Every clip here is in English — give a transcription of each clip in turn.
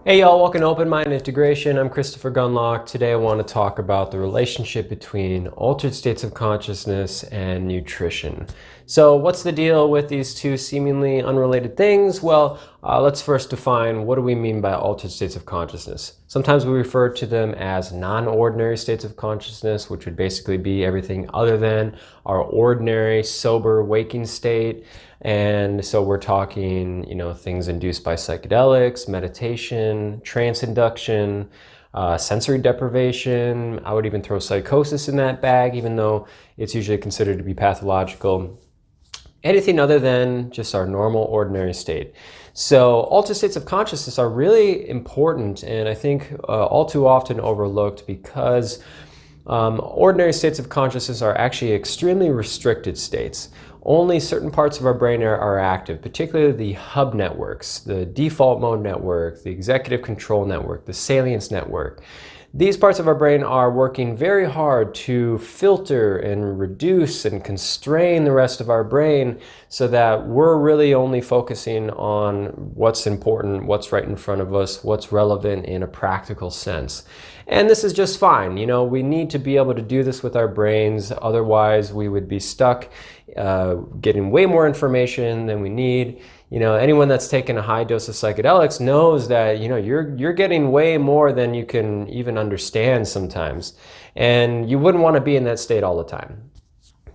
Hey y'all, welcome to Open Mind Integration. I'm Christopher Gunlock. Today I want to talk about the relationship between altered states of consciousness and nutrition. So what's the deal with these two seemingly unrelated things? Well, let's first define what do we mean by altered states of consciousness. Sometimes we refer to them as non-ordinary states of consciousness, which would basically be everything other than our ordinary, sober, waking state. And so we're talking, things induced by psychedelics, meditation, trance induction, sensory deprivation. I would even throw psychosis in that bag, even though it's usually considered to be pathological. Anything other than just our normal, ordinary state. So altered states of consciousness are really important, and I think all too often overlooked because ordinary states of consciousness are actually extremely restricted states. Only certain parts of our brain are active, particularly the hub networks, the default mode network, the executive control network, the salience network. These parts of our brain are working very hard to filter and reduce and constrain the rest of our brain so that we're really only focusing on what's important, what's right in front of us, what's relevant in a practical sense. And this is just fine. We need to be able to do this with our brains. Otherwise, we would be stuck getting way more information than we need. Anyone that's taken a high dose of psychedelics knows that, you're getting way more than you can even understand sometimes. And you wouldn't want to be in that state all the time.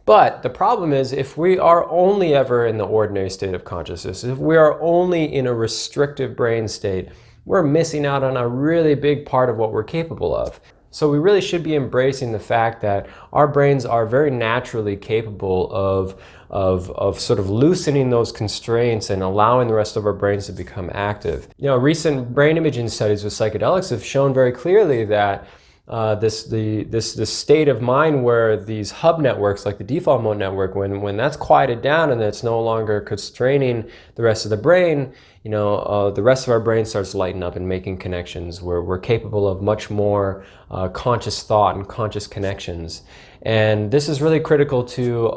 But the problem is, if we are only ever in the ordinary state of consciousness, if we are only in a restrictive brain state, we're missing out on a really big part of what we're capable of. So we really should be embracing the fact that our brains are very naturally capable of sort of loosening those constraints and allowing the rest of our brains to become active. Recent brain imaging studies with psychedelics have shown very clearly that this state of mind where these hub networks, like the default mode network, when that's quieted down and it's no longer constraining the rest of the brain, the rest of our brain starts lighting up and making connections where we're capable of much more conscious thought and conscious connections. And this is really critical to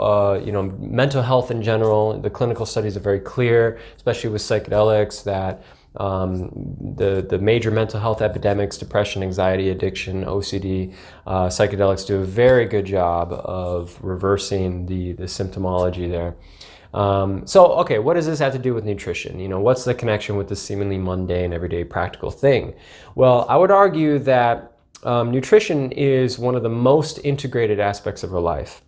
mental health in general. The clinical studies are very clear, especially with psychedelics, that the major mental health epidemics, depression, anxiety, addiction, OCD, psychedelics do a very good job of reversing the symptomology there. Okay, what does this have to do with nutrition? What's the connection with this seemingly mundane, everyday, practical thing? Well, I would argue that nutrition is one of the most integrated aspects of our life.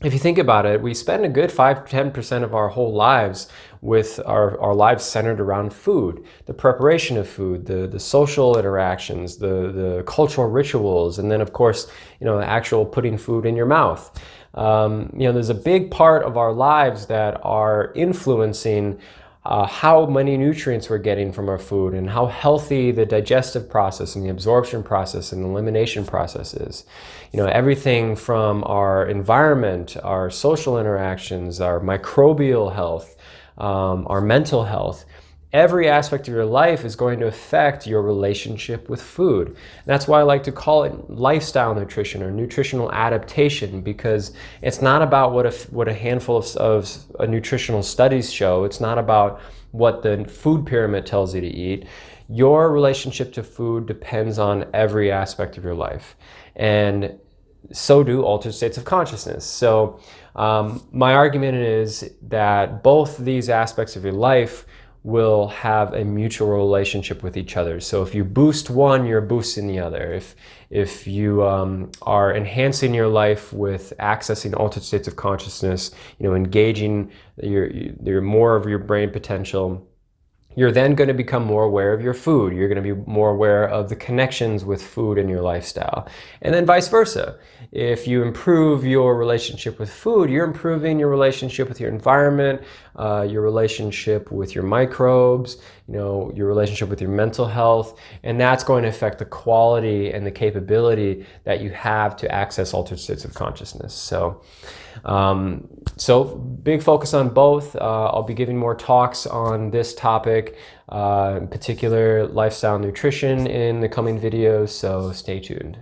If you think about it, we spend a good 5-10% of our whole lives with our lives centered around food, the preparation of food, the social interactions, the cultural rituals, and then of course, the actual putting food in your mouth. There's a big part of our lives that are influencing how many nutrients we're getting from our food and how healthy the digestive process and the absorption process and elimination process is. Everything from our environment, our social interactions, our microbial health, our mental health. Every aspect of your life is going to affect your relationship with food. And that's why I like to call it lifestyle nutrition or nutritional adaptation, because it's not about what a handful of nutritional studies show. It's not about what the food pyramid tells you to eat. Your relationship to food depends on every aspect of your life. And so do altered states of consciousness. So my argument is that both these aspects of your life will have a mutual relationship with each other. So if you boost one, you're boosting the other. If you are enhancing your life with accessing altered states of consciousness, engaging your more of your brain potential, you're then going to become more aware of your food. You're going to be more aware of the connections with food in your lifestyle. And then vice versa. If you improve your relationship with food, you're improving your relationship with your environment, your relationship with your microbes, your relationship with your mental health, and that's going to affect the quality and the capability that you have to access altered states of consciousness. So big focus on both. I'll be giving more talks on this topic, in particular lifestyle nutrition, in the coming videos, so stay tuned.